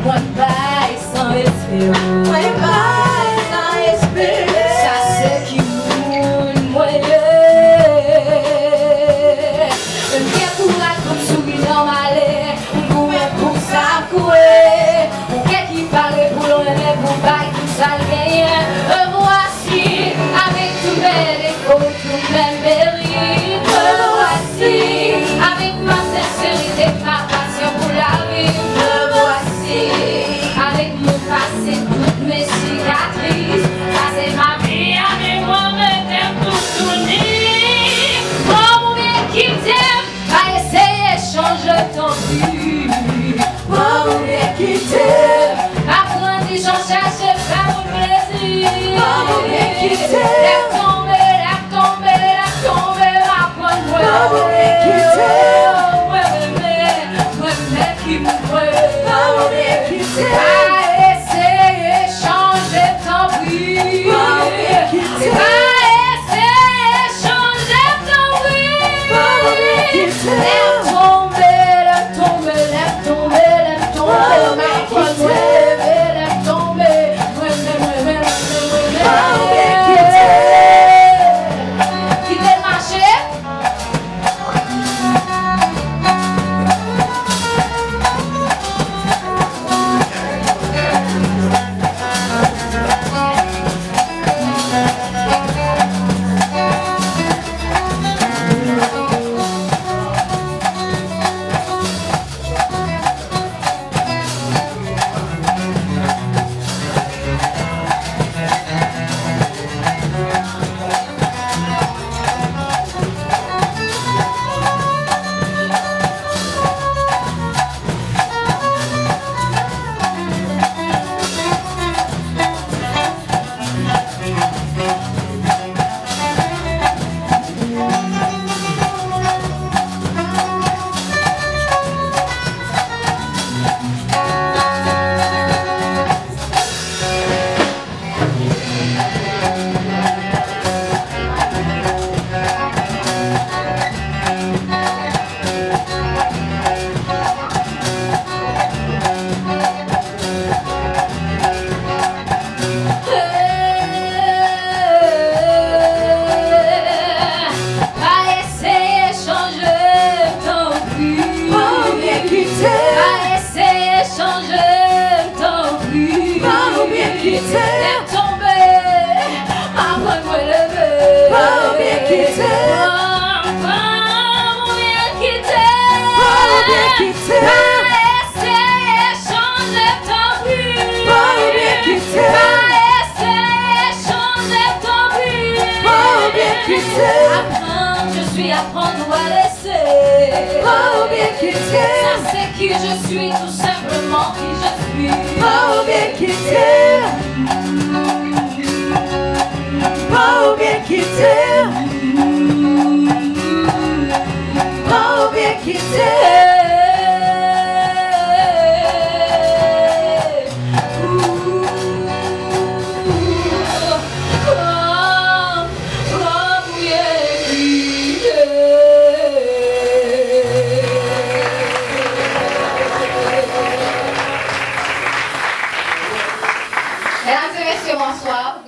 moi bail sans espérance. Moi bail sans espérance. Ça c'est qui moun moyen. Un bien pour la coupe souris dans ma lait. Un gourmet pour ça couer. Un quai qui parle pour l'on aime pour bail tout ça le gagne. Me voici avec tout mes défauts, tout mes mérites. Me voici avec ma sincérité, ma passion pour la vie. Me voici avec mon passé, toutes mes cicatrices. Ça c'est ma vie, avec moi me t'aime tout tourner. Oh mon bien qui t'aime, va essayer changer ton vie. Oh mon bien qui t'aime, apprendre j'en cherche faire mon plaisir. Oh mon bien qui t'aime, laisse tomber, laisse tomber, laisse tomber, apprendre-moi. Oh mon bien qui t'aime, moi qui m'ouvre. Oh mon bien qui t'aime, va essayer changer ton vie. Oh mon bien qui t'aime, va essayer changer ton vie. Oh mon bien qui t'aime, laisse tomber, laisse tomber, laisse tomber, laisse tomber, apprendre-moi. Laisse tomber, oh mon bien qui t'aime, quitter le marché. Laisse tomber, apprends-moi lever. Pas bien quitter, pas bien quitter, pas bien quitter, essayer changer ton but. pas bien quitter, essayer changer ton but. pas bien quitter, Apprendre, je suis apprendre ou à laisser. pas bien quitter, Ça c'est qui je suis, tout simplement qui je suis. pas bien quitter, pas bien quitter, pas bien quitter. Mesdames et messieurs, bonsoir.